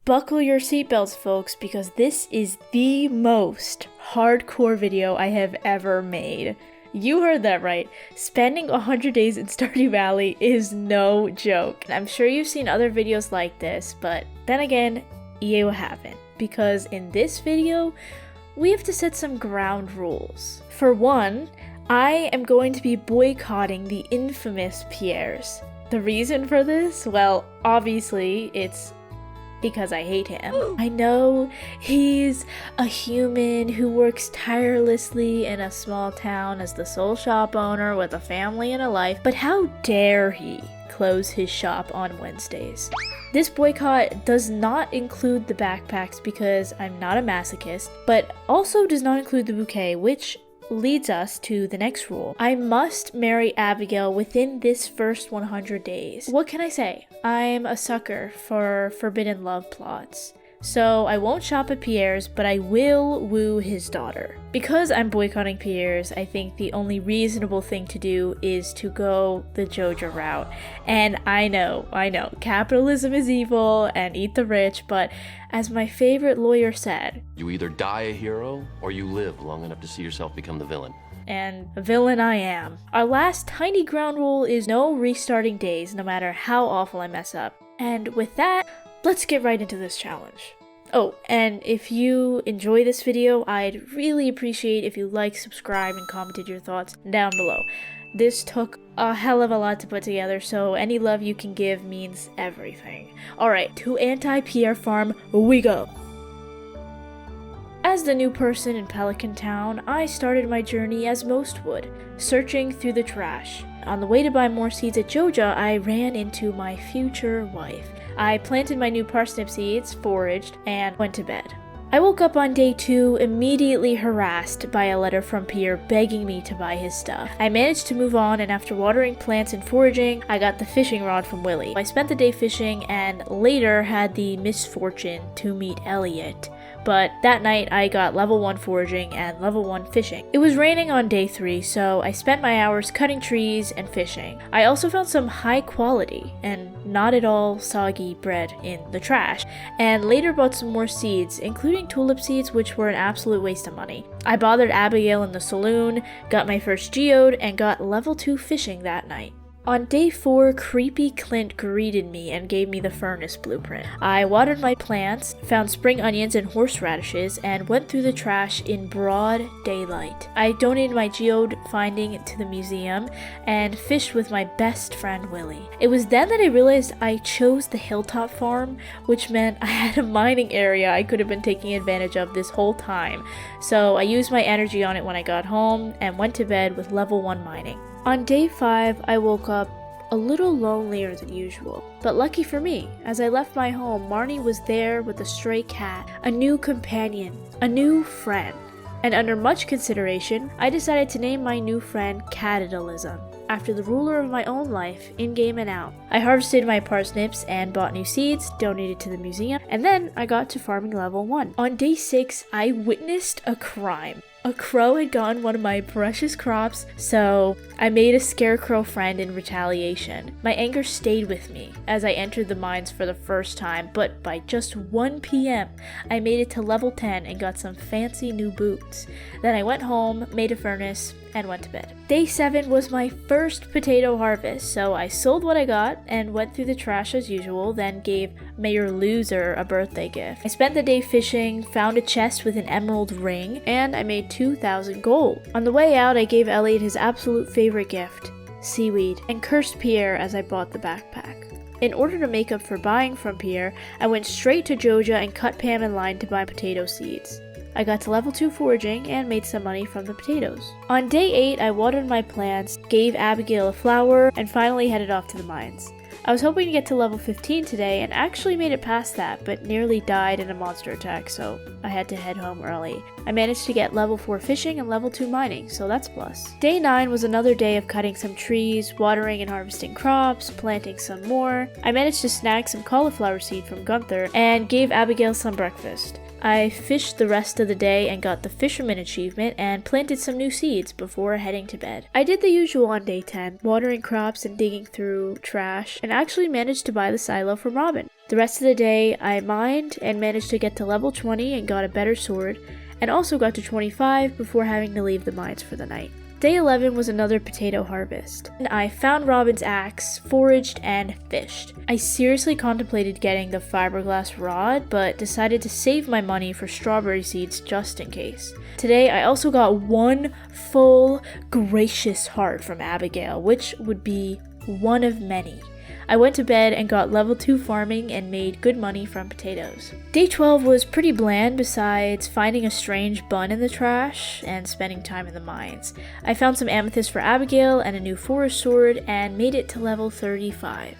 Buckle your seatbelts, folks, because this is the most hardcore video I have ever made. You heard that right. Spending 100 days in Stardew Valley is no joke. I'm sure you've seen other videos like this, but then again, you haven't. Because in this video, we have to set some ground rules. For one, I am going to be boycotting the infamous Pierres. The reason for this? Well, obviously, it's because I hate him. I know he's a human who works tirelessly in a small town as the sole shop owner with a family and a life, but how dare he close his shop on Wednesdays? This boycott does not include the backpacks because I'm not a masochist, but also does not include the bouquet, which leads us to the next rule. I must marry Abigail within this first 100 days. What can I say? I'm a sucker for forbidden love plots. So I won't shop at Pierre's, but I will woo his daughter. Because I'm boycotting Pierre's, I think the only reasonable thing to do is to go the Joja route. And I know, capitalism is evil and eat the rich, but as my favorite lawyer said, you either die a hero or you live long enough to see yourself become the villain. And a villain I am. Our last tiny ground rule is no restarting days, no matter how awful I mess up. And with that, let's get right into this challenge. Oh, and if you enjoy this video, I'd really appreciate if you like, subscribe, and commented your thoughts down below. This took a hell of a lot to put together, so any love you can give means everything. Alright, to Anti-Pierre Farm we go! As the new person in Pelican Town, I started my journey as most would, searching through the trash. On the way to buy more seeds at Joja, I ran into my future wife. I planted my new parsnip seeds, foraged, and went to bed. I woke up on day 2 immediately harassed by a letter from Pierre begging me to buy his stuff. I managed to move on, and after watering plants and foraging, I got the fishing rod from Willie. I spent the day fishing and later had the misfortune to meet Elliott. But that night I got level 1 foraging and level 1 fishing. It was raining on day 3, so I spent my hours cutting trees and fishing. I also found some high quality and not at all soggy bread in the trash, and later bought some more seeds, including tulip seeds, which were an absolute waste of money. I bothered Abigail in the saloon, got my first geode, and got level 2 fishing that night. On day 4, creepy Clint greeted me and gave me the furnace blueprint. I watered my plants, found spring onions and horseradishes, and went through the trash in broad daylight. I donated my geode finding to the museum and fished with my best friend Willie. It was then that I realized I chose the hilltop farm, which meant I had a mining area I could have been taking advantage of this whole time. So I used my energy on it when I got home and went to bed with level 1 mining. On day 5, I woke up a little lonelier than usual. But lucky for me, as I left my home, Marnie was there with a stray cat, a new companion, a new friend. And under much consideration, I decided to name my new friend Catitalism, after the ruler of my own life, in-game and out. I harvested my parsnips and bought new seeds, donated to the museum, and then I got to farming level 1. On day 6, I witnessed a crime. A crow had gotten one of my precious crops, so I made a scarecrow friend in retaliation. My anger stayed with me as I entered the mines for the first time, but by just 1 p.m. I made it to level 10 and got some fancy new boots. Then I went home, made a furnace, and went to bed. Day 7 was my first potato harvest, so I sold what I got and went through the trash as usual, then gave Mayor Loser a birthday gift. I spent the day fishing, found a chest with an emerald ring, and I made 2,000 gold. On the way out, I gave Elliott his absolute favorite gift, seaweed, and cursed Pierre as I bought the backpack. In order to make up for buying from Pierre, I went straight to Joja and cut Pam in line to buy potato seeds. I got to level 2 foraging and made some money from the potatoes. On day 8, I watered my plants, gave Abigail a flower, and finally headed off to the mines. I was hoping to get to level 15 today and actually made it past that, but nearly died in a monster attack, so I had to head home early. I managed to get level 4 fishing and level 2 mining, so that's plus. Day 9 was another day of cutting some trees, watering and harvesting crops, planting some more. I managed to snag some cauliflower seed from Gunther and gave Abigail some breakfast. I fished the rest of the day and got the fisherman achievement and planted some new seeds before heading to bed. I did the usual on day 10, watering crops and digging through trash, and actually managed to buy the silo from Robin. The rest of the day I mined and managed to get to level 20 and got a better sword, and also got to 25 before having to leave the mines for the night. Day 11 was another potato harvest. I found Robin's axe, foraged, and fished. I seriously contemplated getting the fiberglass rod, but decided to save my money for strawberry seeds just in case. Today I also got one full gracious heart from Abigail, which would be one of many. I went to bed and got level 2 farming and made good money from potatoes. Day 12 was pretty bland besides finding a strange bun in the trash and spending time in the mines. I found some amethyst for Abigail and a new forest sword and made it to level 35.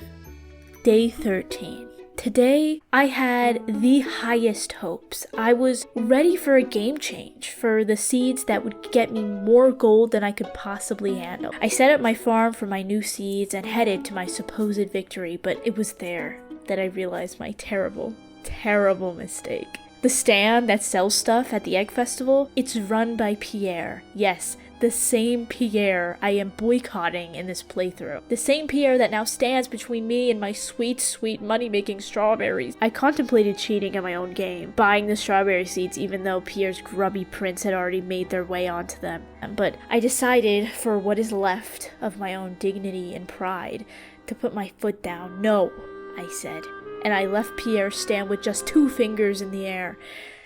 Day 13. Today, I had the highest hopes. I was ready for a game change, for the seeds that would get me more gold than I could possibly handle. I set up my farm for my new seeds and headed to my supposed victory, but it was there that I realized my terrible, terrible mistake. The stand that sells stuff at the Egg Festival, it's run by Pierre. Yes, the same Pierre I am boycotting in this playthrough. The same Pierre that now stands between me and my sweet, sweet money-making strawberries. I contemplated cheating at my own game, buying the strawberry seeds even though Pierre's grubby prints had already made their way onto them. But I decided, for what is left of my own dignity and pride, to put my foot down. No, I said. And I left Pierre stand with just 2 fingers in the air.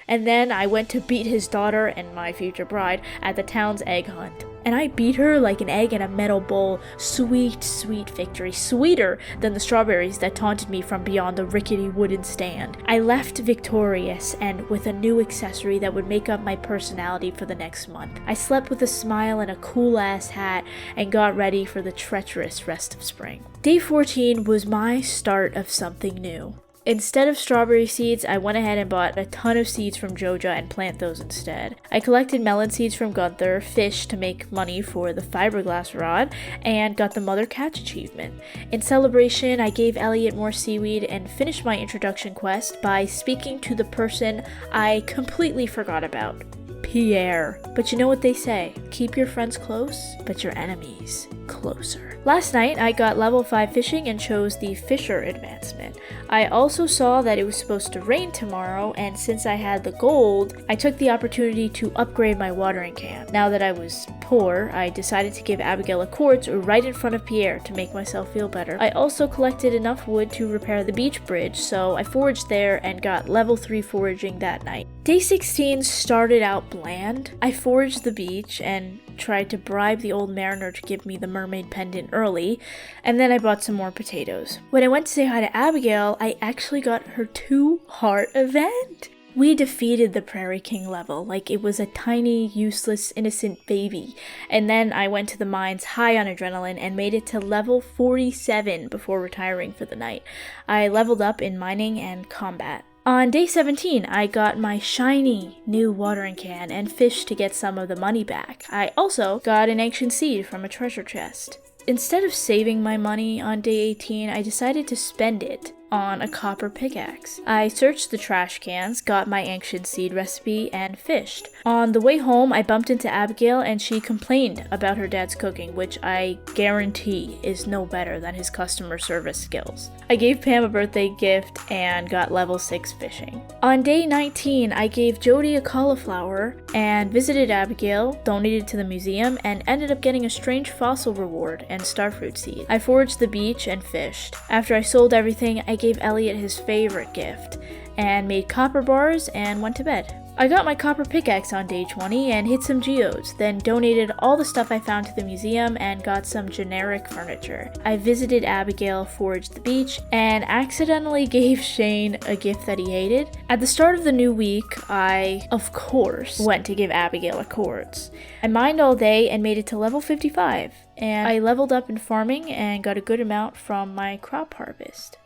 And then I went to beat his daughter and my future bride at the town's egg hunt. And I beat her like an egg in a metal bowl. Sweet, sweet victory. Sweeter than the strawberries that taunted me from beyond the rickety wooden stand. I left victorious and with a new accessory that would make up my personality for the next month. I slept with a smile and a cool-ass hat and got ready for the treacherous rest of spring. Day 14 was my start of something new. Instead of strawberry seeds, I went ahead and bought a ton of seeds from Joja and plant those instead. I collected melon seeds from Gunther, fished to make money for the fiberglass rod, and got the Mother Catch achievement. In celebration, I gave Elliott more seaweed and finished my introduction quest by speaking to the person I completely forgot about. Pierre. But you know what they say, keep your friends close, but your enemies closer. Last night, I got level 5 fishing and chose the Fisher advancement. I also saw that it was supposed to rain tomorrow, and since I had the gold, I took the opportunity to upgrade my watering can. Now that I was poor, I decided to give Abigail a quartz right in front of Pierre to make myself feel better. I also collected enough wood to repair the beach bridge, so I foraged there and got level 3 foraging that night. Day 16 started out bland. I foraged the beach and tried to bribe the old mariner to give me the mermaid pendant early, and then I bought some more potatoes. When I went to say hi to Abigail, I actually got her 2-heart event. We defeated the Prairie King level like it was a tiny, useless, innocent baby, and then I went to the mines high on adrenaline and made it to level 47 before retiring for the night. I leveled up in mining and combat. On day 17, I got my shiny new watering can and fished to get some of the money back. I also got an ancient seed from a treasure chest. Instead of saving my money on day 18, I decided to spend it on a copper pickaxe. I searched the trash cans, got my ancient seed recipe, and fished. On the way home, I bumped into Abigail and she complained about her dad's cooking, which I guarantee is no better than his customer service skills. I gave Pam a birthday gift and got level 6 fishing. On day 19, I gave Jody a cauliflower and visited Abigail, donated to the museum, and ended up getting a strange fossil reward and starfruit seed. I foraged the beach and fished. After I sold everything, I gave Elliott his favorite gift and made copper bars and went to bed. I got my copper pickaxe on day 20 and hit some geodes, then donated all the stuff I found to the museum and got some generic furniture. I visited Abigail, foraged the beach, and accidentally gave Shane a gift that he hated. At the start of the new week, I, of course, went to give Abigail a quartz. I mined all day and made it to level 55, and I leveled up in farming and got a good amount from my crop harvest.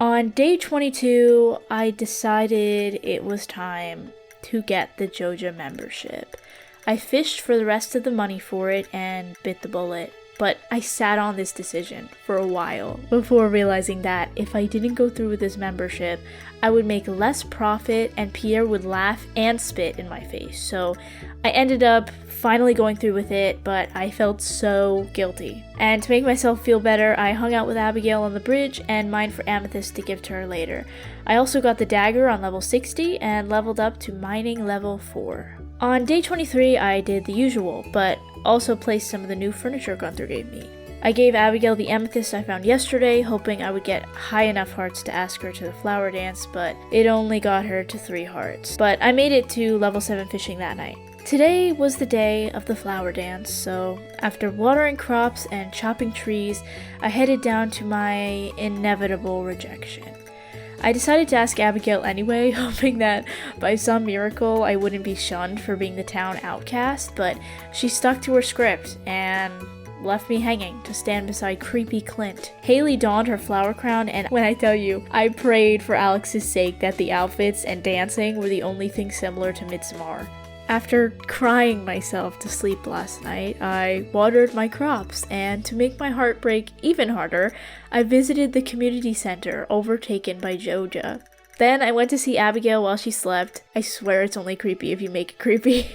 On day 22, I decided it was time to get the Joja membership. I fished for the rest of the money for it and bit the bullet. but I sat on this decision for a while before realizing that if I didn't go through with this membership, I would make less profit and Pierre would laugh and spit in my face. So I ended up finally going through with it, but I felt so guilty. And to make myself feel better, I hung out with Abigail on the bridge and mined for Amethyst to give to her later. I also got the dagger on level 60 and leveled up to mining level 4. On day 23, I did the usual, but also placed some of the new furniture Gunther gave me. I gave Abigail the amethyst I found yesterday, hoping I would get high enough hearts to ask her to the flower dance, but it only got her to 3 hearts. But I made it to level 7 fishing that night. Today was the day of the flower dance, so after watering crops and chopping trees, I headed down to my inevitable rejection. I decided to ask Abigail anyway, hoping that by some miracle I wouldn't be shunned for being the town outcast, but she stuck to her script and left me hanging to stand beside creepy Clint. Haley donned her flower crown, and when I tell you, I prayed for Alex's sake that the outfits and dancing were the only thing similar to Midsommar. After crying myself to sleep last night, I watered my crops, and to make my heartbreak even harder, I visited the community center overtaken by Joja. Then I went to see Abigail while she slept. I swear it's only creepy if you make it creepy.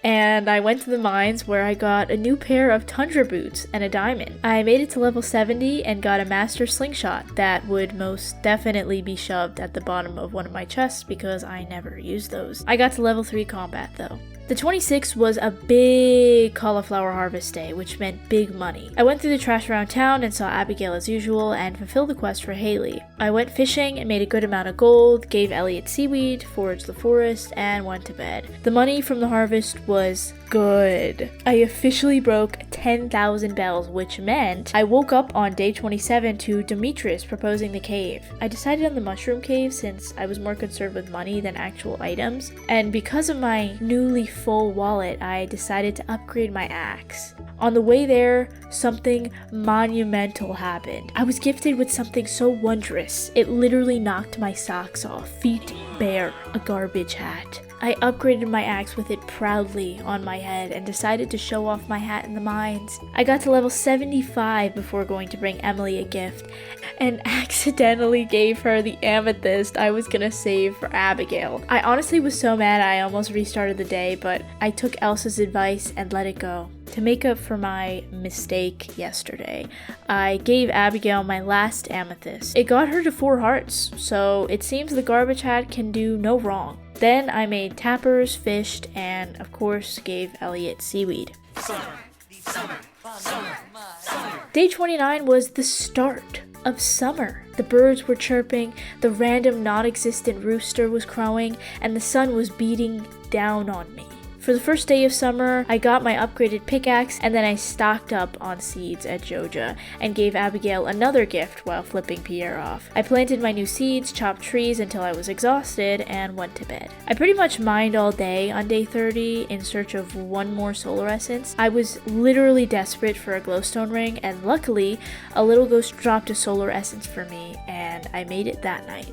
And I went to the mines where I got a new pair of tundra boots and a diamond. I made it to level 70 and got a master slingshot that would most definitely be shoved at the bottom of one of my chests because I never used those. I got to level 3 combat though. The 26th was a big cauliflower harvest day, which meant big money. I went through the trash around town and saw Abigail as usual and fulfilled the quest for Haley. I went fishing and made a good amount of gold, gave Elliott seaweed, foraged the forest, and went to bed. The money from the harvest was good. I officially broke 10,000 bells, which meant I woke up on day 27 to Demetrius proposing the cave. I decided on the mushroom cave since I was more concerned with money than actual items, and because of my newly full wallet, I decided to upgrade my axe. On the way there, something monumental happened. I was gifted with something so wondrous, it literally knocked my socks off, feet bare, a garbage hat. I upgraded my axe with it proudly on my head and decided to show off my hat in the mines. I got to level 75 before going to bring Emily a gift and accidentally gave her the amethyst I was gonna save for Abigail. I honestly was so mad I almost restarted the day, but I took Elsa's advice and let it go. To make up for my mistake yesterday, I gave Abigail my last amethyst. It got her to 4 hearts, so it seems the garbage hat can do no wrong. Then I made tappers, fished, and of course gave Elliott seaweed. Day 29 was the start of summer. The birds were chirping, the random non-existent rooster was crowing, and the sun was beating down on me. For the first day of summer, I got my upgraded pickaxe and then I stocked up on seeds at Joja and gave Abigail another gift while flipping Pierre off. I planted my new seeds, chopped trees until I was exhausted, and went to bed. I pretty much mined all day on day 30 in search of one more solar essence. I was literally desperate for a glowstone ring, and luckily, a little ghost dropped a solar essence for me, and I made it that night.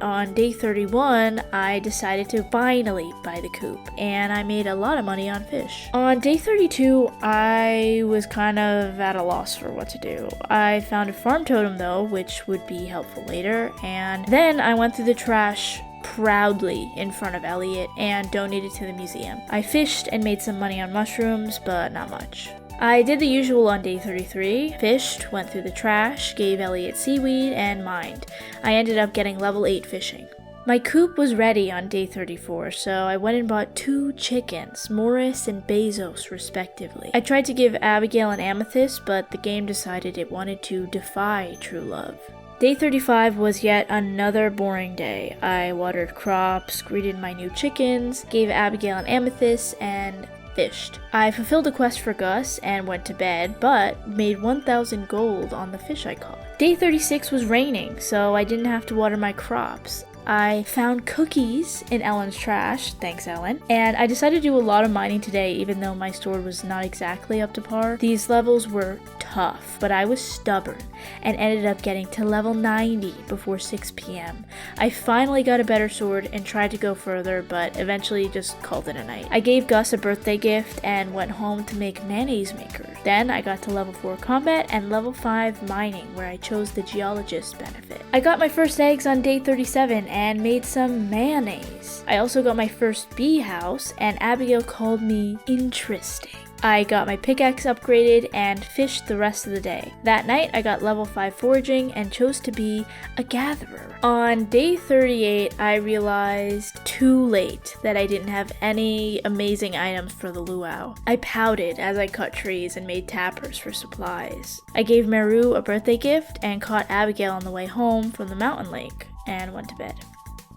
On day 31, I decided to finally buy the coop, and I made a lot of money on fish. On day 32, I was kind of at a loss for what to do. I found a farm totem though, which would be helpful later, and then I went through the trash proudly in front of Elliott and donated to the museum. I fished and made some money on mushrooms, but not much. I did the usual on day 33, fished, went through the trash, gave Elliott seaweed, and mined. I ended up getting level 8 fishing. My coop was ready on day 34, so I went and bought 2 chickens, Morris and Bezos respectively. I tried to give Abigail an amethyst, but the game decided it wanted to defy true love. Day 35 was yet another boring day. I watered crops, greeted my new chickens, gave Abigail an amethyst, and fished. I fulfilled a quest for Gus and went to bed, but made 1,000 gold on the fish I caught. Day 36 was raining, so I didn't have to water my crops. I found cookies in Ellen's trash, thanks Ellen, and I decided to do a lot of mining today even though my store was not exactly up to par. These levels were tough, but I was stubborn and ended up getting to level 90 before 6 p.m. I finally got a better sword and tried to go further, but eventually just called it a night. I gave Gus a birthday gift and went home to make mayonnaise maker. Then I got to level 4 combat and level 5 mining, where I chose the geologist benefit. I got my first eggs on day 37 and made some mayonnaise. I also got my first bee house, and Abigail called me interesting. I got my pickaxe upgraded and fished the rest of the day. That night I got level 5 foraging and chose to be a gatherer. On day 38 I realized too late that I didn't have any amazing items for the luau. I pouted as I cut trees and made tappers for supplies. I gave Meru a birthday gift and caught Abigail on the way home from the mountain lake and went to bed.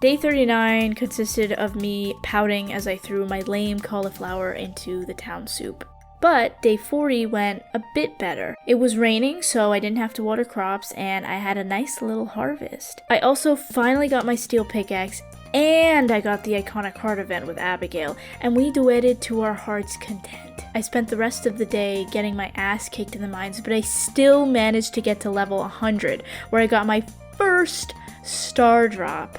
Day 39 consisted of me pouting as I threw my lame cauliflower into the town soup. But day 40 went a bit better. It was raining, so I didn't have to water crops, and I had a nice little harvest. I also finally got my steel pickaxe, and I got the iconic heart event with Abigail, and we duetted to our heart's content. I spent the rest of the day getting my ass kicked in the mines, but I still managed to get to level 100, where I got my first star drop.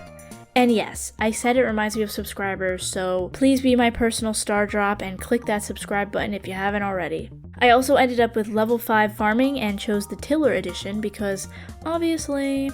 And yes, I said it reminds me of subscribers, so please be my personal star drop and click that subscribe button if you haven't already. I also ended up with level 5 farming and chose the tiller edition because, obviously...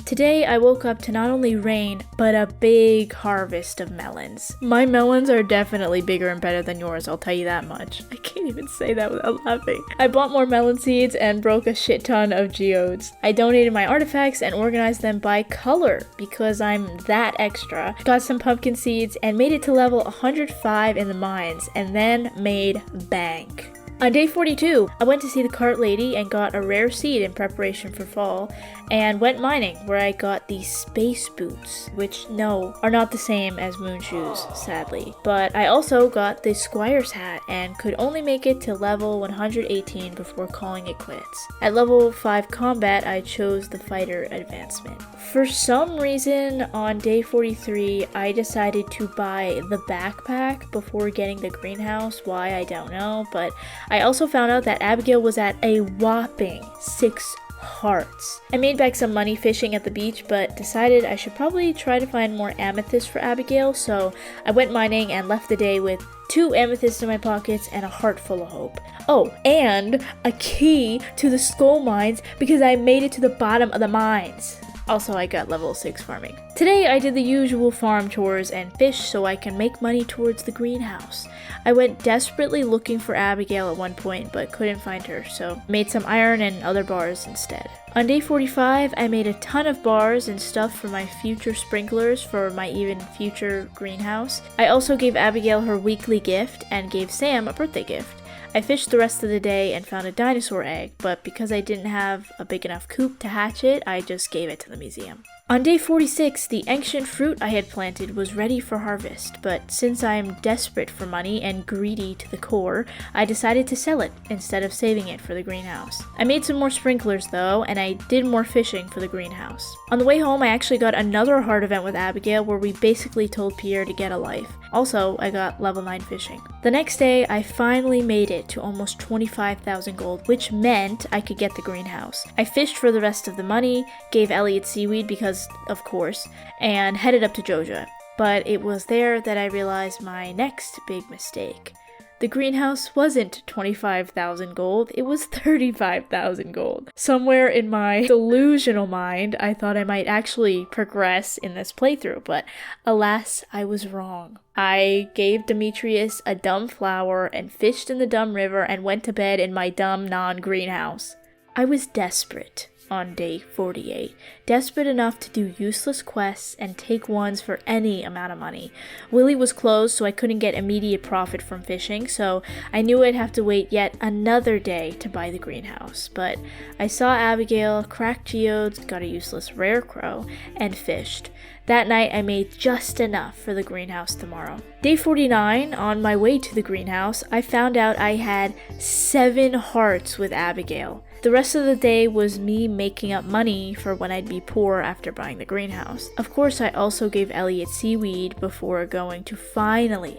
Today I woke up to not only rain, but a big harvest of melons. My melons are definitely bigger and better than yours, I'll tell you that much. I can't even say that without laughing. I bought more melon seeds and broke a shit ton of geodes. I donated my artifacts and organized them by color because I'm that extra. Got some pumpkin seeds and made it to level 105 in the mines and then made bank. On day 42, I went to see the cart lady and got a rare seed in preparation for fall, and went mining, where I got the space boots, which, no, are not the same as moon shoes, sadly. But I also got the squire's hat and could only make it to level 118 before calling it quits. At level 5 combat, I chose the fighter advancement. For some reason, on day 43, I decided to buy the backpack before getting the greenhouse. Why, I don't know, but I also found out that Abigail was at a whopping 6 hearts. I made back some money fishing at the beach, but decided I should probably try to find more amethyst for Abigail, so I went mining and left the day with 2 amethysts in my pockets and a heart full of hope. Oh, and a key to the skull mines because I made it to the bottom of the mines. Also, I got level 6 farming. Today, I did the usual farm chores and fished so I can make money towards the greenhouse. I went desperately looking for Abigail at one point, but couldn't find her, so made some iron and other bars instead. On day 45, I made a ton of bars and stuff for my future sprinklers for my even future greenhouse. I also gave Abigail her weekly gift and gave Sam a birthday gift. I fished the rest of the day and found a dinosaur egg, but because I didn't have a big enough coop to hatch it, I just gave it to the museum. On day 46, the ancient fruit I had planted was ready for harvest, but since I am desperate for money and greedy to the core, I decided to sell it instead of saving it for the greenhouse. I made some more sprinklers though, and I did more fishing for the greenhouse. On the way home, I actually got another heart event with Abigail where we basically told Pierre to get a life. Also, I got level 9 fishing. The next day, I finally made it to almost 25,000 gold, which meant I could get the greenhouse. I fished for the rest of the money, gave Elliott seaweed because, of course, and headed up to Joja. But it was there that I realized my next big mistake. The greenhouse wasn't 25,000 gold, it was 35,000 gold. Somewhere in my delusional mind, I thought I might actually progress in this playthrough, but alas, I was wrong. I gave Demetrius a dumb flower and fished in the dumb river and went to bed in my dumb non-greenhouse. I was desperate on day 48, desperate enough to do useless quests and take ones for any amount of money. Willie was closed, so I couldn't get immediate profit from fishing, so I knew I'd have to wait yet another day to buy the greenhouse. But I saw Abigail, cracked geodes, got a useless rare crow, and fished. That night I made just enough for the greenhouse tomorrow. Day 49, on my way to the greenhouse, I found out I had 7 hearts with Abigail. The rest of the day was me making up money for when I'd be poor after buying the greenhouse. Of course, I also gave Elliott seaweed before going to finally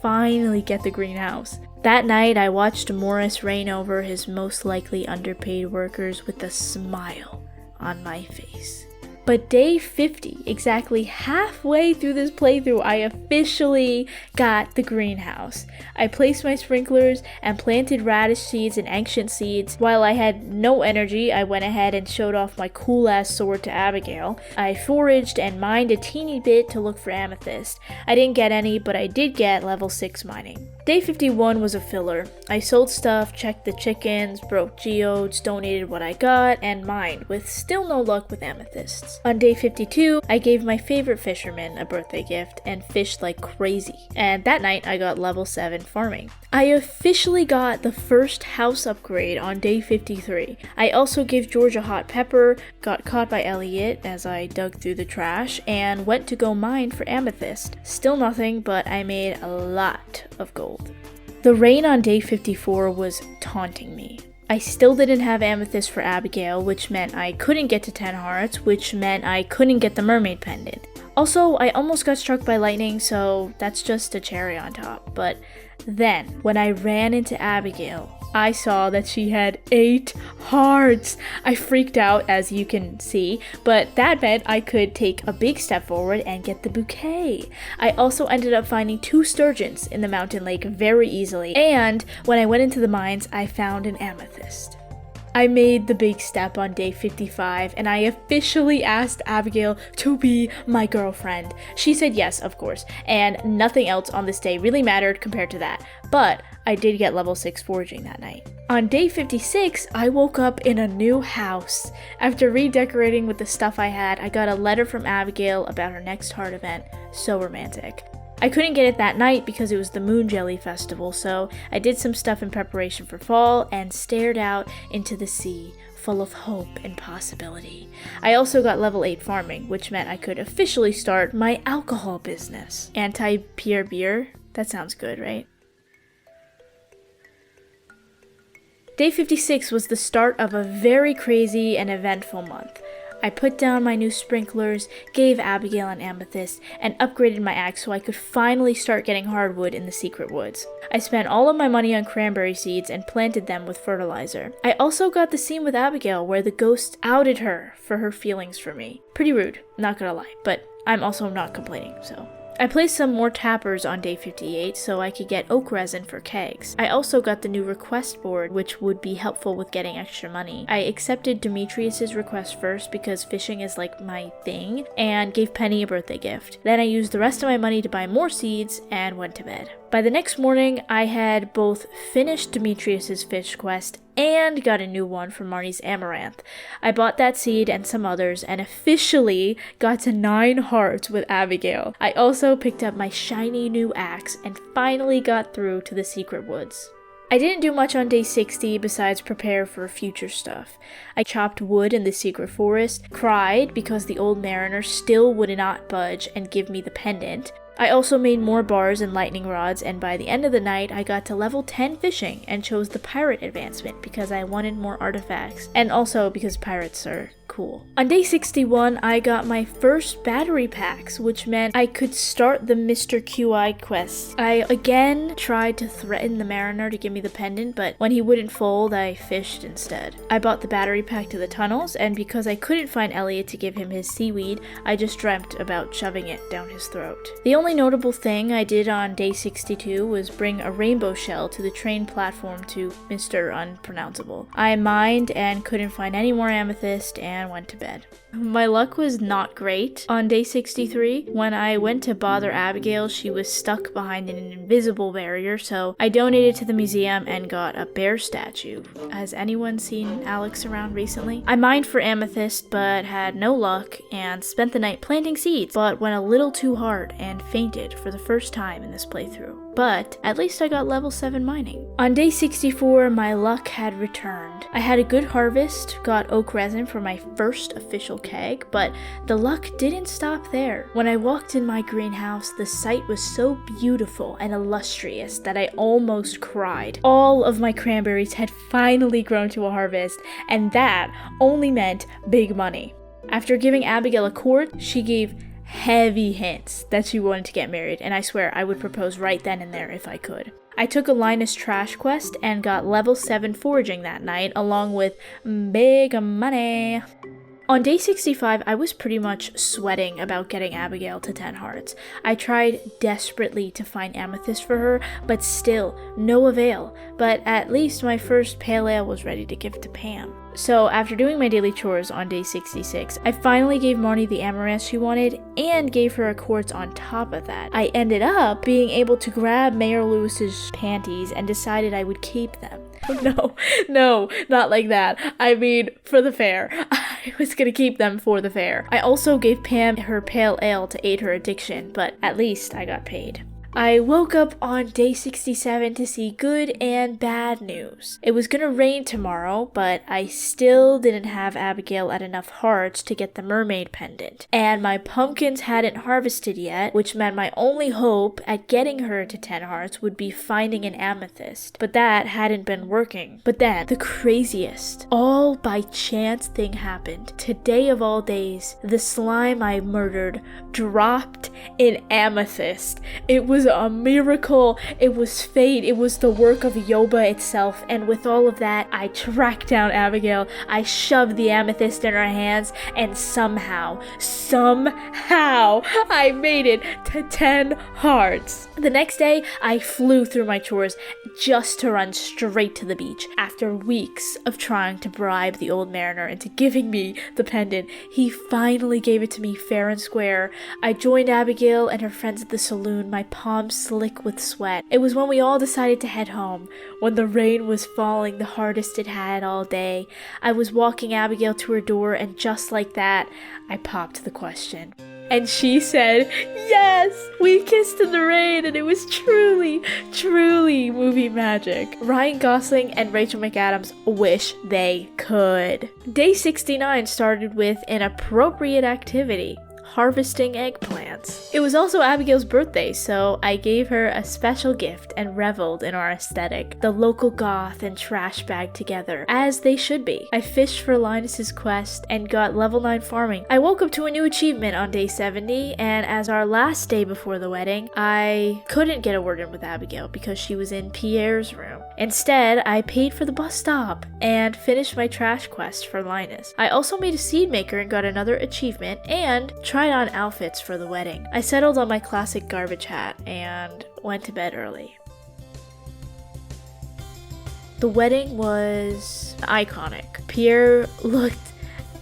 finally get the greenhouse. That night, I watched Morris reign over his most likely underpaid workers with a smile on my face. But day 50, exactly halfway through this playthrough, I officially got the greenhouse. I placed my sprinklers and planted radish seeds and ancient seeds. While I had no energy, I went ahead and showed off my cool-ass sword to Abigail. I foraged and mined a teeny bit to look for amethyst. I didn't get any, but I did get level 6 mining. Day 51 was a filler. I sold stuff, checked the chickens, broke geodes, donated what I got, and mined, with still no luck with amethysts. On day 52, I gave my favorite fisherman a birthday gift and fished like crazy. And that night, I got level 7 farming. I officially got the first house upgrade on day 53. I also gave Joja hot pepper, got caught by Elliott as I dug through the trash, and went to go mine for amethyst. Still nothing, but I made a lot of gold. The rain on day 54 was taunting me. I still didn't have amethyst for Abigail, which meant I couldn't get to 10 hearts, which meant I couldn't get the mermaid pendant. Also, I almost got struck by lightning, so that's just a cherry on top. But then, when I ran into Abigail, I saw that she had 8 hearts. I freaked out, as you can see, but that meant I could take a big step forward and get the bouquet. I also ended up finding 2 sturgeons in the mountain lake very easily, and when I went into the mines, I found an amethyst. I made the big step on day 55, and I officially asked Abigail to be my girlfriend. She said yes, of course, and nothing else on this day really mattered compared to that, but I did get level 6 foraging that night. On day 56, I woke up in a new house. After redecorating with the stuff I had, I got a letter from Abigail about her next heart event. So romantic. I couldn't get it that night because it was the Moon Jelly Festival, so I did some stuff in preparation for fall and stared out into the sea, full of hope and possibility. I also got level 8 farming, which meant I could officially start my alcohol business. Anti-Pierre beer? That sounds good, right? Day 56 was the start of a very crazy and eventful month. I put down my new sprinklers, gave Abigail an amethyst, and upgraded my axe so I could finally start getting hardwood in the secret woods. I spent all of my money on cranberry seeds and planted them with fertilizer. I also got the scene with Abigail where the ghost outed her for her feelings for me. Pretty rude, not gonna lie, but I'm also not complaining, so. I placed some more tappers on day 58 so I could get oak resin for kegs. I also got the new request board, which would be helpful with getting extra money. I accepted Demetrius's request first because fishing is like my thing, and gave Penny a birthday gift. Then I used the rest of my money to buy more seeds and went to bed. By the next morning, I had both finished Demetrius's fish quest and got a new one from Marnie's amaranth. I bought that seed and some others and officially got to 9 hearts with Abigail. I also picked up my shiny new axe and finally got through to the secret woods. I didn't do much on day 60 besides prepare for future stuff. I chopped wood in the secret forest, cried because the old mariner still would not budge and give me the pendant. I also made more bars and lightning rods, and by the end of the night, I got to level 10 fishing and chose the pirate advancement because I wanted more artifacts, and also because pirates are cool. On day 61, I got my first battery packs, which meant I could start the Mr. QI quest. I again tried to threaten the mariner to give me the pendant, but when he wouldn't fold, I fished instead. I bought the battery pack to the tunnels, and because I couldn't find Elliott to give him his seaweed, I just dreamt about shoving it down his throat. The only notable thing I did on day 62 was bring a rainbow shell to the train platform to Mr. Unpronounceable. I mined and couldn't find any more amethyst and went to bed. My luck was not great on day 63. When I went to bother Abigail, she was stuck behind an invisible barrier, so I donated to the museum and got a bear statue. Has anyone seen Alex around recently? I mined for amethyst but had no luck and spent the night planting seeds, but went a little too hard and fainted for the first time in this playthrough. But at least I got level 7 mining. On day 64, my luck had returned. I had a good harvest, got oak resin for my first official keg, but the luck didn't stop there. When I walked in my greenhouse, the sight was so beautiful and illustrious that I almost cried. All of my cranberries had finally grown to a harvest, and that only meant big money. After giving Abigail a cord, she gave heavy hints that she wanted to get married, and I swear I would propose right then and there if I could. I took a Linus trash quest and got level 7 foraging that night, along with big money. On day 65, I was pretty much sweating about getting Abigail to 10 hearts. I tried desperately to find Amethyst for her, but still, no avail. But at least my first pale ale was ready to give to Pam. So after doing my daily chores on day 66, I finally gave Marnie the amaranth she wanted and gave her a quartz on top of that. I ended up being able to grab Mayor Lewis's panties and decided I would keep them. No, not like that. I mean, for the fair. I was gonna keep them for the fair. I also gave Pam her pale ale to aid her addiction, but at least I got paid. I woke up on day 67 to see good and bad news. It was gonna rain tomorrow, but I still didn't have Abigail at enough hearts to get the mermaid pendant. And my pumpkins hadn't harvested yet, which meant my only hope at getting her to 10 hearts would be finding an amethyst. But that hadn't been working. But then, the craziest, all by chance thing happened. Today of all days, the slime I murdered dropped an amethyst. It was a miracle. It was fate. It was the work of Yoba itself. And with all of that, I tracked down Abigail. I shoved the amethyst in her hands, and somehow, I made it to 10 hearts. The next day, I flew through my chores just to run straight to the beach. After weeks of trying to bribe the old mariner into giving me the pendant, he finally gave it to me fair and square. I joined Abigail and her friends at the saloon, my palms slick with sweat. It was when we all decided to head home, when the rain was falling the hardest it had all day. I was walking Abigail to her door, and just like that, I popped the question. And she said, yes, we kissed in the rain, and it was truly movie magic. Ryan Gosling and Rachel McAdams wish they could. Day 69 started with an appropriate activity: harvesting eggplants. It was also Abigail's birthday, so I gave her a special gift and reveled in our aesthetic, the local goth and trash bag together, as they should be. I fished for Linus's quest and got level 9 farming. I woke up to a new achievement on day 70, and as our last day before the wedding, I couldn't get a word in with Abigail because she was in Pierre's room. Instead, I paid for the bus stop and finished my trash quest for Linus. I also made a seed maker and got another achievement, and tried on outfits for the wedding. I settled on my classic garbage hat and went to bed early. The wedding was iconic. Pierre looked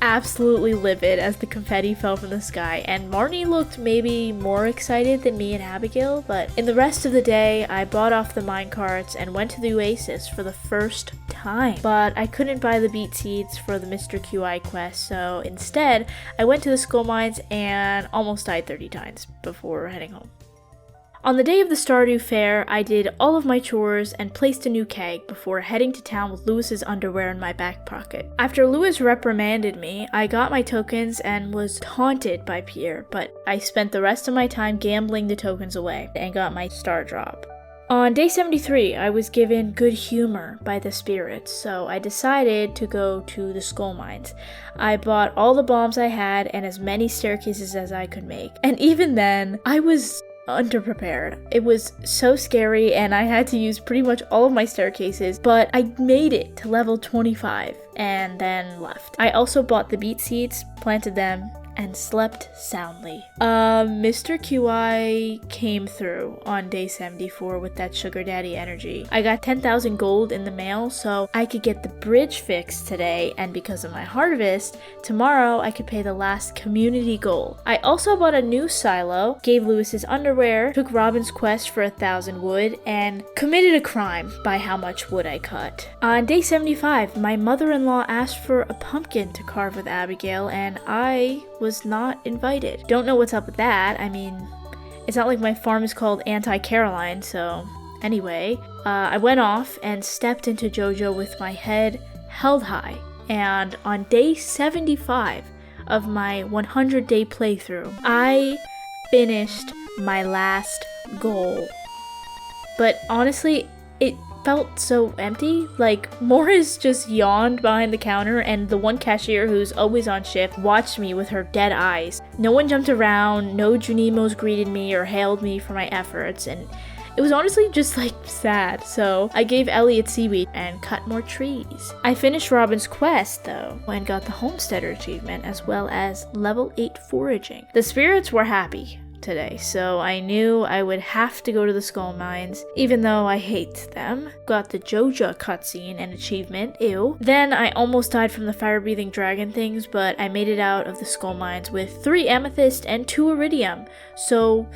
absolutely livid as the confetti fell from the sky, and Marnie looked maybe more excited than me and Abigail, but in the rest of the day, I bought off the minecarts and went to the Oasis for the first time. But I couldn't buy the beet seeds for the Mr. QI quest, so instead, I went to the skull mines and almost died 30 times before heading home. On the day of the Stardew Fair, I did all of my chores and placed a new keg before heading to town with Lewis's underwear in my back pocket. After Lewis reprimanded me, I got my tokens and was taunted by Pierre, but I spent the rest of my time gambling the tokens away and got my star drop. On day 73, I was given good humor by the spirits, so I decided to go to the skull mines. I bought all the bombs I had and as many staircases as I could make, and even then, I was underprepared. It was so scary and I had to use pretty much all of my staircases, but I made it to level 25 and then left. I also bought the beet seeds, planted them, and slept soundly. Mr. QI came through on day 74 with that sugar daddy energy. I got 10,000 gold in the mail so I could get the bridge fixed today, and because of my harvest, tomorrow I could pay the last community goal. I also bought a new silo, gave Lewis's underwear, took Robin's quest for 1,000 wood, and committed a crime by how much wood I cut. On day 75, my mother-in-law asked for a pumpkin to carve with Abigail, and I was not invited. Don't know what's up with that. I mean, it's not like my farm is called Anti-Caroline, so anyway, I went off and stepped into Joja with my head held high, and on day 75 of my 100-day playthrough, I finished my last goal. But honestly, it felt so empty. Like, Morris just yawned behind the counter, and the one cashier who's always on shift watched me with her dead eyes. No one jumped around, no Junimos greeted me or hailed me for my efforts, and it was honestly just like sad, so I gave Elliott seaweed and cut more trees. I finished Robin's quest though and got the homesteader achievement as well as level 8 foraging. The spirits were happy today, so I knew I would have to go to the skull mines, even though I hate them. Got the Joja cutscene and achievement, ew. Then I almost died from the fire-breathing dragon things, but I made it out of the skull mines with 3 amethyst and 2 iridium, so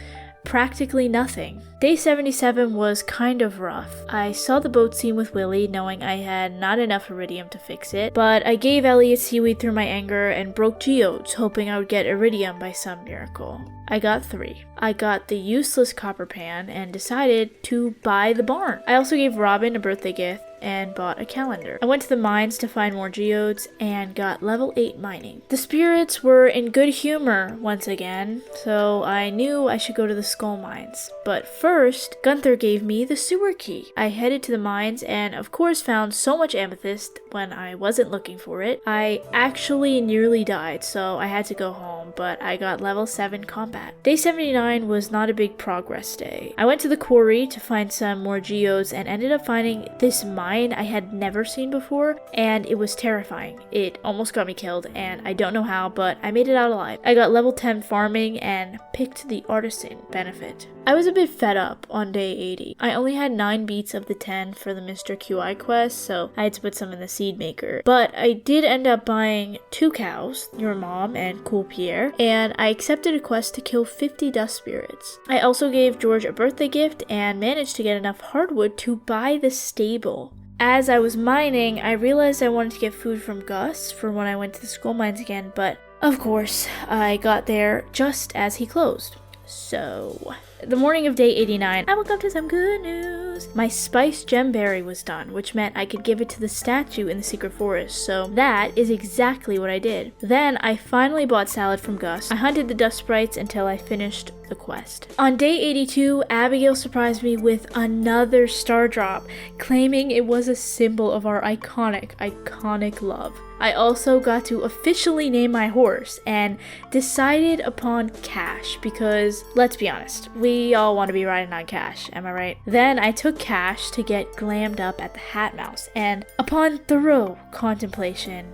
practically nothing. Day 77 was kind of rough. I saw the boat scene with Willy, knowing I had not enough iridium to fix it, but I gave Elliott seaweed through my anger and broke geodes, hoping I would get iridium by some miracle. I got 3. I got the useless copper pan and decided to buy the barn. I also gave Robin a birthday gift and bought a calendar. I went to the mines to find more geodes and got level 8 mining. The spirits were in good humor once again, so I knew I should go to the skull mines. But first, Gunther gave me the sewer key. I headed to the mines and of course found so much amethyst when I wasn't looking for it. I actually nearly died, so I had to go home, but I got level 7 combat. Day 79 was not a big progress day. I went to the quarry to find some more geodes and ended up finding this mine I had never seen before, and it was terrifying. It almost got me killed, and I don't know how, but I made it out alive. I got level 10 farming and picked the artisan benefit. I was a bit fed up on day 80. I only had 9 beats of the 10 for the Mr. QI quest, so I had to put some in the seed maker. But I did end up buying 2 cows, your mom and Cool Pierre, and I accepted a quest to kill 50 dust spirits. I also gave George a birthday gift and managed to get enough hardwood to buy the stable. As I was mining, I realized I wanted to get food from Gus for when I went to the skull mines again, but of course, I got there just as he closed. So, the morning of day 89, I woke up to some good news. My spiced gemberry was done, which meant I could give it to the statue in the secret forest, so that is exactly what I did. Then I finally bought salad from Gus. I hunted the dust sprites until I finished the quest. On day 82, Abigail surprised me with another star drop, claiming it was a symbol of our iconic love. I also got to officially name my horse and decided upon Cash because, let's be honest, we all want to be riding on Cash, am I right? Then I took Cash to get glammed up at the Hat Mouse, and upon thorough contemplation,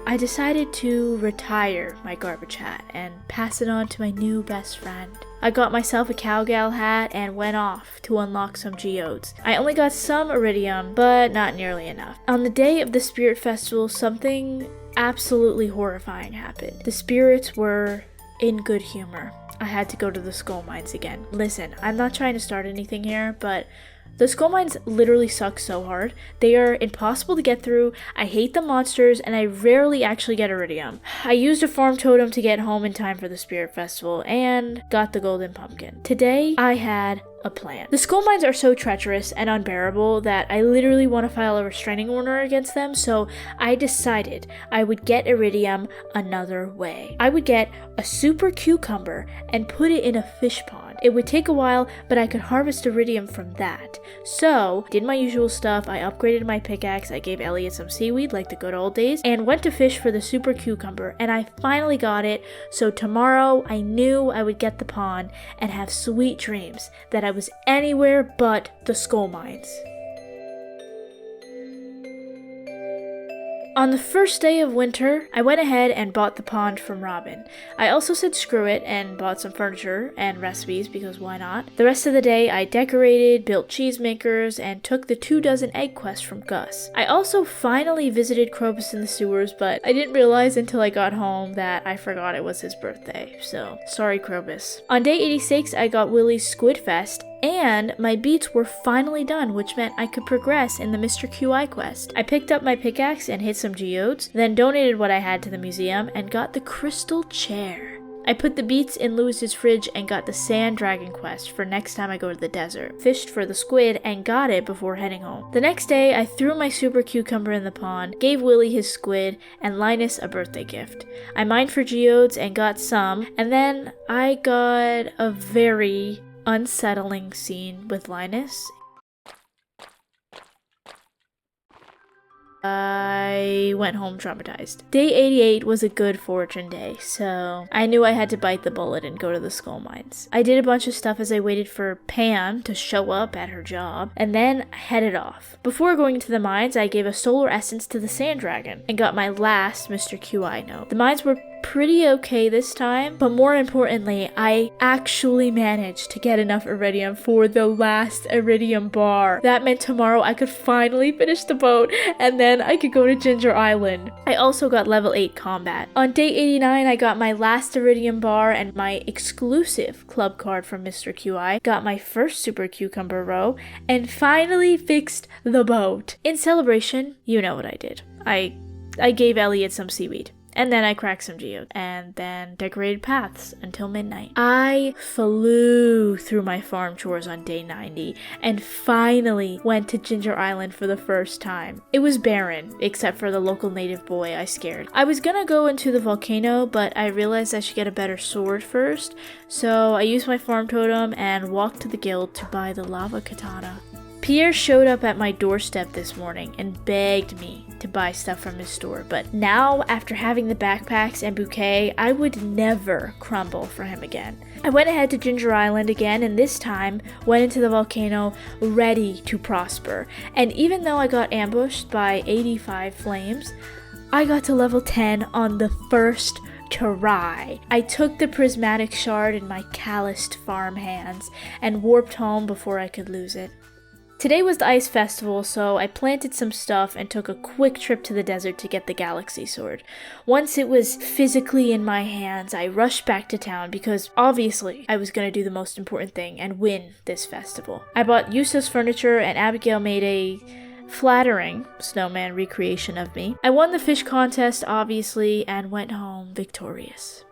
I decided to retire my garbage hat and pass it on to my new best friend. I got myself a cowgirl hat and went off to unlock some geodes. I only got some iridium, but not nearly enough. On the day of the Spirit Festival, something absolutely horrifying happened. The spirits were in good humor. I had to go to the skull mines again. Listen, I'm not trying to start anything here, but the skull mines literally suck so hard. They are impossible to get through. I hate the monsters, and I rarely actually get iridium. I used a farm totem to get home in time for the Spirit Festival, and got the golden pumpkin. Today, I had a plan. The skull mines are so treacherous and unbearable that I literally want to file a restraining order against them, so I decided I would get iridium another way. I would get a super cucumber and put it in a fish pond. It would take a while, but I could harvest iridium from that. So, did my usual stuff. I upgraded my pickaxe, I gave Elliott some seaweed like the good old days, and went to fish for the super cucumber, and I finally got it, so tomorrow I knew I would get the pond and have sweet dreams that I was anywhere but the skull mines. On the first day of winter, I went ahead and bought the pond from Robin. I also said screw it and bought some furniture and recipes because why not? The rest of the day I decorated, built cheesemakers, and took the 24 egg quest from Gus. I also finally visited Krobus in the sewers, but I didn't realize until I got home that I forgot it was his birthday, so sorry Krobus. On day 86, I got Willy's Squidfest, and my beats were finally done, which meant I could progress in the Mr. QI quest. I picked up my pickaxe and hit some geodes, then donated what I had to the museum and got the crystal chair. I put the beets in Lewis's fridge and got the sand dragon quest for next time I go to the desert. Fished for the squid and got it before heading home. The next day, I threw my super cucumber in the pond, gave Willy his squid, and Linus a birthday gift. I mined for geodes and got some, and then I got a very unsettling scene with Linus. I went home traumatized. Day 88 was a good fortune day, so I knew I had to bite the bullet and go to the skull mines. I did a bunch of stuff as I waited for Pam to show up at her job, and then I headed off. Before going into the mines, I gave a solar essence to the sand dragon and got my last Mr. QI note. The mines were pretty okay this time, but more importantly, I actually managed to get enough Iridium for the last Iridium bar. That meant tomorrow I could finally finish the boat, and then I could go to Ginger Island. I also got level 8 combat. On day 89, I got my last Iridium bar and my exclusive club card from Mr. QI, got my first super cucumber row, and finally fixed the boat. In celebration, you know what I did. I gave Elliott some seaweed. And then I cracked some geodes, and then decorated paths until midnight. I flew through my farm chores on day 90, and finally went to Ginger Island for the first time. It was barren, except for the local native boy I scared. I was gonna go into the volcano, but I realized I should get a better sword first, so I used my farm totem and walked to the guild to buy the lava katana. Pierre showed up at my doorstep this morning and begged me to buy stuff from his store, but now, after having the backpacks and bouquet, I would never crumble for him again. I went ahead to Ginger Island again, and this time went into the volcano ready to prosper. And even though I got ambushed by 85 flames, I got to level 10 on the first try. I took the prismatic shard in my calloused farm hands and warped home before I could lose it. Today was the ice festival, so I planted some stuff and took a quick trip to the desert to get the galaxy sword. Once it was physically in my hands, I rushed back to town because obviously I was going to do the most important thing and win this festival. I bought useless furniture and Abigail made a flattering snowman recreation of me. I won the fish contest obviously and went home victorious.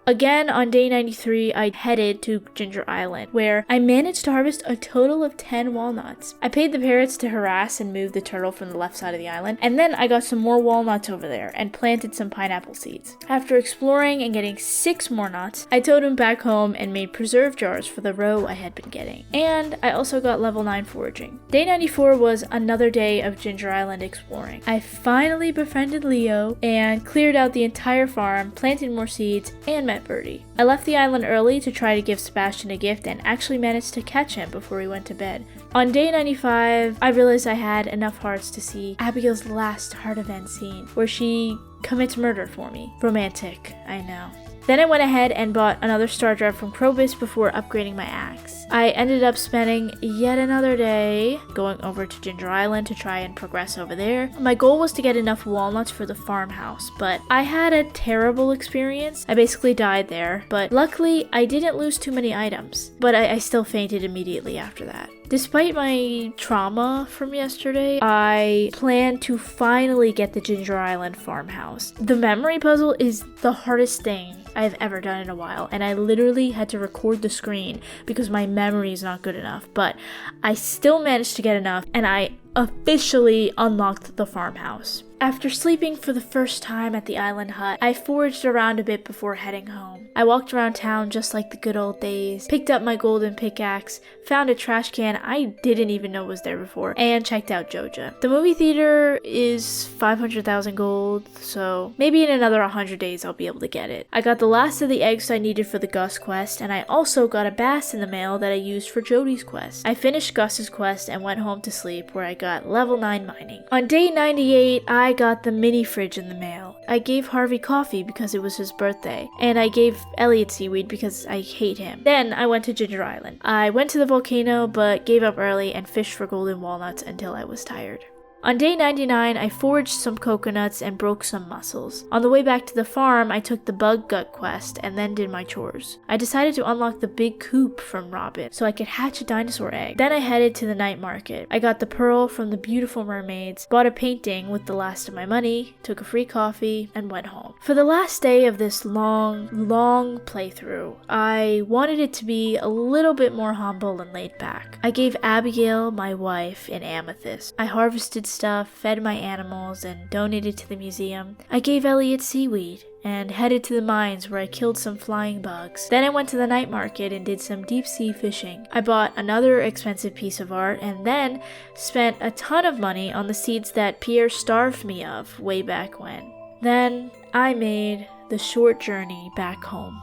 Again, on day 93, I headed to Ginger Island, where I managed to harvest a total of 10 walnuts. I paid the parrots to harass and move the turtle from the left side of the island, and then I got some more walnuts over there and planted some pineapple seeds. After exploring and getting 6 more nuts, I towed them back home and made preserve jars for the roe I had been getting. And I also got level 9 foraging. Day 94 was another day of Ginger Island exploring. I finally befriended Leo and cleared out the entire farm, planted more seeds, and met Birdie. I left the island early to try to give Sebastian a gift and actually managed to catch him before he went to bed. On day 95, I realized I had enough hearts to see Abigail's last heart event scene, where she commits murder for me. Romantic, I know. Then I went ahead and bought another star drive from Krobus before upgrading my axe. I ended up spending yet another day going over to Ginger Island to try and progress over there. My goal was to get enough walnuts for the farmhouse, but I had a terrible experience. I basically died there, but luckily I didn't lose too many items, but I still fainted immediately after that. Despite my trauma from yesterday, I plan to finally get the Ginger Island farmhouse. The memory puzzle is the hardest thing I've ever done in a while, and I literally had to record the screen because my memory is not good enough, but I still managed to get enough, and I officially unlocked the farmhouse. After sleeping for the first time at the island hut, I foraged around a bit before heading home. I walked around town just like the good old days, picked up my golden pickaxe, found a trash can I didn't even know was there before, and checked out Joja. The movie theater is 500,000 gold, so maybe in another 100 days I'll be able to get it. I got the last of the eggs I needed for the Gus quest, and I also got a bass in the mail that I used for Jody's quest. I finished Gus's quest and went home to sleep, where I got level 9 mining. On day 98, I got the mini fridge in the mail. I gave Harvey coffee because it was his birthday, and I gave Elliott seaweed because I hate him. Then I went to Ginger Island. I went to the volcano but gave up early and fished for golden walnuts until I was tired. On day 99, I foraged some coconuts and broke some mussels. On the way back to the farm, I took the bug gut quest and then did my chores. I decided to unlock the big coop from Robin so I could hatch a dinosaur egg. Then I headed to the night market. I got the pearl from the beautiful mermaids, bought a painting with the last of my money, took a free coffee, and went home. For the last day of this long playthrough, I wanted it to be a little bit more humble and laid back. I gave Abigail, my wife, an amethyst. I harvested stuff, fed my animals, and donated to the museum. I gave Elliott seaweed and headed to the mines where I killed some flying bugs. Then I went to the night market and did some deep sea fishing. I bought another expensive piece of art and then spent a ton of money on the seeds that Pierre starved me of way back when. Then I made the short journey back home.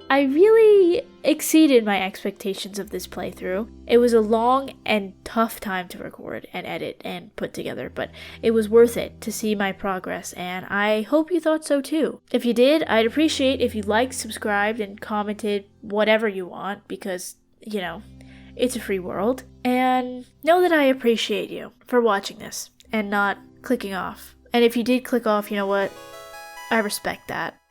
I really exceeded my expectations of this playthrough. It was a long and tough time to record and edit and put together, but it was worth it to see my progress, and I hope you thought so too. If you did, I'd appreciate if you liked, subscribed, and commented whatever you want, because, it's a free world. And know that I appreciate you for watching this and not clicking off. And if you did click off, you know what? I respect that.